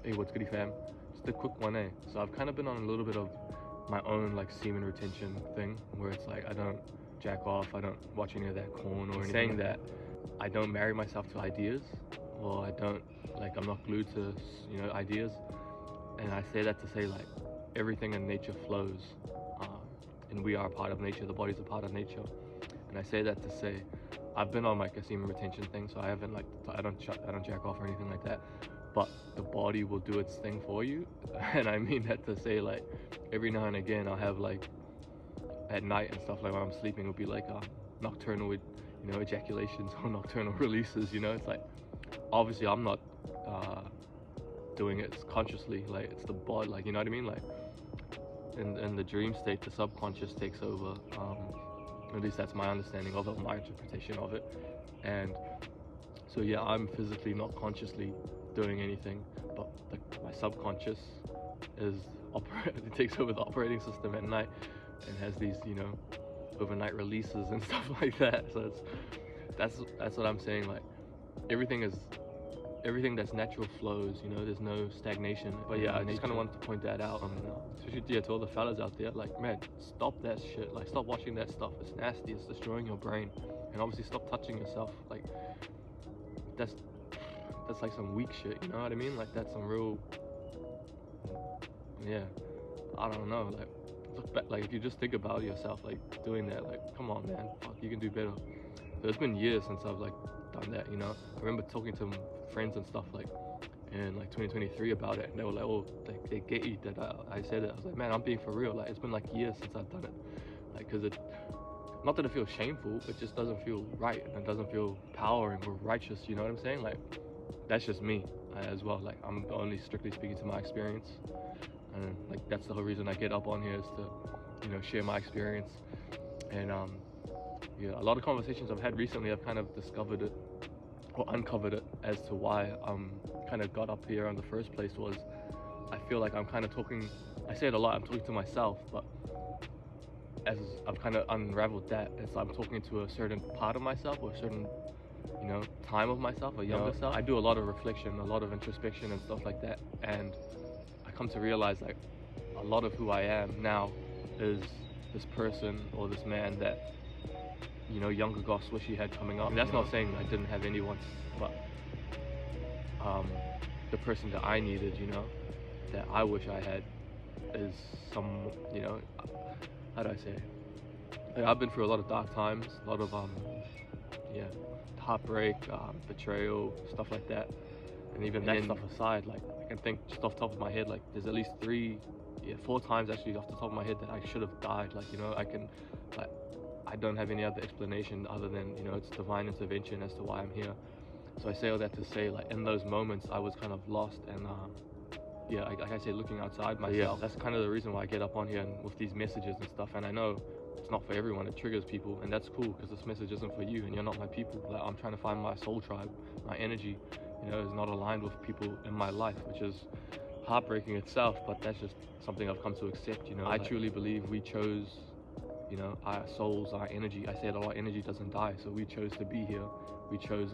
Hey, what's goody fam? Just a quick one, eh? So I've kind of been on a little bit of my own like semen retention thing, where it's like I don't jack off, I don't watch any of that corn or anything. Saying that I don't marry myself to ideas, or I don't, like, I'm not glued to, you know, ideas. And I say that to say, like, everything in nature flows, and we are a part of nature, the body's a part of nature. And I say that to say I've been on like a semen retention thing, so I haven't, like, I don't jack off or anything like that, but the body will do its thing for you. And I mean that to say, like, every now and again I'll have, like, at night and stuff, like when I'm sleeping, it'll be like nocturnal, you know, ejaculations or nocturnal releases, you know. It's like, obviously I'm not doing it consciously, like, it's the body, like, you know what I mean, like, in the dream state the subconscious takes over, at least that's my understanding of it, my interpretation of it. And so yeah, I'm physically not consciously doing anything, but my subconscious is it takes over the operating system at night and has these, you know, overnight releases and stuff like that. So that's what I'm saying, like, everything that's natural flows, you know, there's no stagnation. But yeah, I just kind of wanted to point that out, especially to all the fellas out there, like, man, stop that shit, like, stop watching that stuff, it's nasty, it's destroying your brain. And obviously stop touching yourself, like, that's like some weak shit, you know what I mean, like, that's some real, yeah, I don't know, like, look back, like, if you just think about yourself, like, doing that, like, come on, man, fuck, you can do better. So it's been years since I've, like, done that, you know. I remember talking to friends and stuff, like, in like 2023 about it, and they were like, oh, like, they get you that I said it. I was like, man, I'm being for real, like, it's been like years since I've done it, like, because it, not that it feels shameful, it just doesn't feel right, and it doesn't feel powering or righteous, you know what I'm saying? Like, that's just me as well, like, I'm only strictly speaking to my experience, and like, that's the whole reason I get up on here, is to, you know, share my experience. And yeah, a lot of conversations I've had recently, I've kind of discovered it or uncovered it as to why kind of got up here in the first place. Was, I feel like I'm kind of talking, I say it a lot, I'm talking to myself, but as I've kind of unraveled that, as I'm talking to a certain part of myself, or a certain, you know, time of myself, a younger self. I do a lot of reflection, a lot of introspection and stuff like that, and I come to realize, like, a lot of who I am now is this person or this man that, you know, younger Goss wish he had coming up. And that's not saying I didn't have anyone, but the person that I needed, you know, that I wish I had, is some, you know, how do I say it? Like, I've been through a lot of dark times, a lot of yeah, heartbreak, betrayal, stuff like that. And even that stuff aside, like, I can think just off the top of my head, like, there's at least 4 times actually off the top of my head that I should have died. Like, you know, like, I don't have any other explanation other than, you know, it's divine intervention as to why I'm here. So I say all that to say, like, in those moments I was kind of lost, and yeah, like I say, looking outside myself. Yeah, that's kind of the reason why I get up on here and with these messages and stuff. And I know it's not for everyone, it triggers people, and that's cool, because this message isn't for you and you're not my people. Like, I'm trying to find my soul tribe. My energy, you know, is not aligned with people in my life, which is heartbreaking itself, but that's just something I've come to accept, you know. I truly believe we chose, you know, our souls, our energy. I say that our energy doesn't die, so we chose to be here. We chose,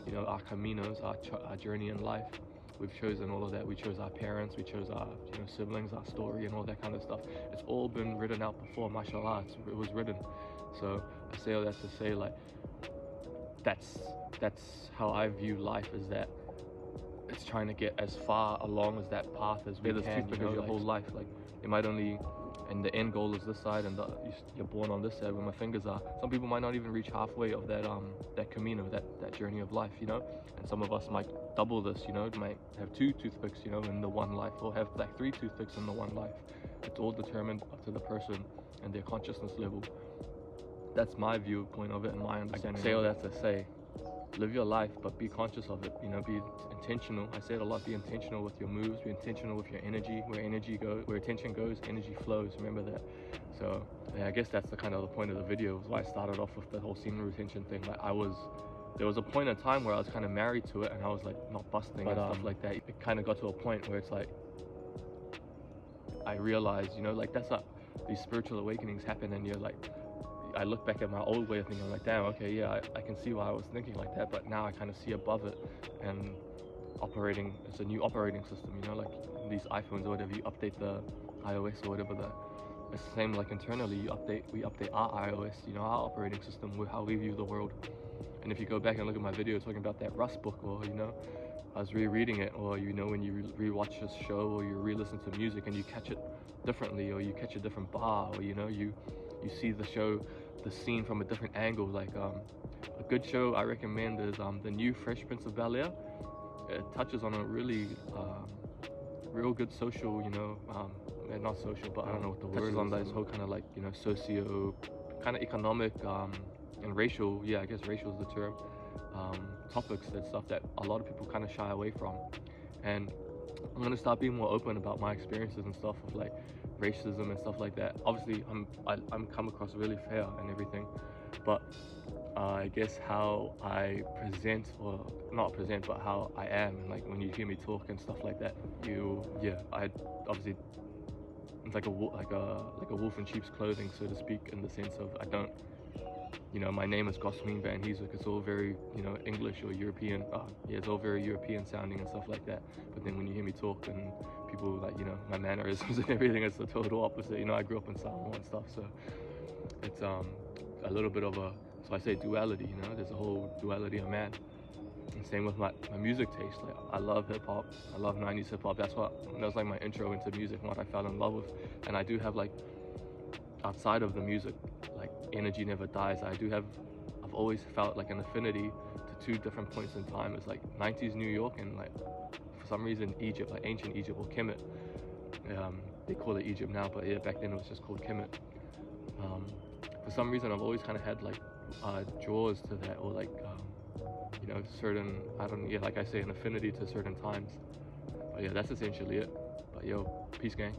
you know, our caminos, our journey in life. We've chosen all of that. We chose our parents, we chose our, you know, siblings, our story, and all that kind of stuff. It's all been written out before, mashallah, it was written. So I say all that to say, like, that's how I view life, is that it's trying to get as far along as that path as we can, you know, your whole life. Like, it might only, and the end goal is this side, and you're born on this side where my fingers are. Some people might not even reach halfway of that that camino, that journey of life, you know. And some of us might double this, you know. It might have 2 toothpicks, you know, in the one life, or have like 3 toothpicks in the one life. It's all determined up to the person and their consciousness level. That's my viewpoint of it and my understanding. I say all that to say, live your life, but be conscious of it, you know, be intentional. I say it a lot, be intentional with your moves, be intentional with your energy. Where attention goes, energy flows, remember that. So yeah, I guess that's the kind of the point of the video, was why I started off with the whole semen retention thing. Like, there was a point in time where I was kind of married to it, and I was like not busting and stuff like that. It kind of got to a point where it's like, I realized, you know, like, that's how these spiritual awakenings happen, and you're like, I look back at my old way of thinking, I'm like, damn, okay, yeah, I can see why I was thinking like that, but now I kind of see above it. And it's a new operating system, you know, like these iPhones or whatever, you update the iOS or whatever it's the same, like internally we update our iOS, you know, our operating system with how we view the world. And if you go back and look at my video talking about that Rust book, or you know, I was rereading it, or you know, when you rewatch this show or you re-listen to music and you catch it differently, or you catch a different bar, or you know, you see the scene from a different angle. Like a good show I recommend is the new Fresh Prince of Bel-Air. It touches on a really real good social, you know, not social, but I don't know what the word is, on this whole kind of like, you know, socio kind of economic and racial, yeah, I guess racial is the term, topics and stuff that a lot of people kind of shy away from. And I'm gonna start being more open about my experiences and stuff of like racism and stuff like that. Obviously I'm come across really fair and everything, but I guess how I present, or not present, but how I am, and like when you hear me talk and stuff like that, I obviously, it's like a wolf in sheep's clothing, so to speak, in the sense of I don't, you know, my name is Gosween Van Heeswick. It's all very, you know, English or European. It's all very European sounding and stuff like that. But then when you hear me talk and people like, you know, my mannerisms and everything, it's the total opposite. You know, I grew up in Samoa and stuff, so it's a little bit of a, so I say duality. You know, there's a whole duality of man. And same with my music taste. Like I love hip hop. I love 90s hip hop. That was like my intro into music and what I fell in love with. And I do have like, outside of the music, like Energy Never Dies, I've always felt like an affinity to two different points in time. It's like 90s New York and like for some reason Egypt, like ancient Egypt or Kemet. They call it Egypt now, but yeah, back then it was just called Kemet. For some reason I've always kind of had like draws to that, or like you know, certain, like I say, an affinity to certain times. But yeah, that's essentially it. But yo, peace gang.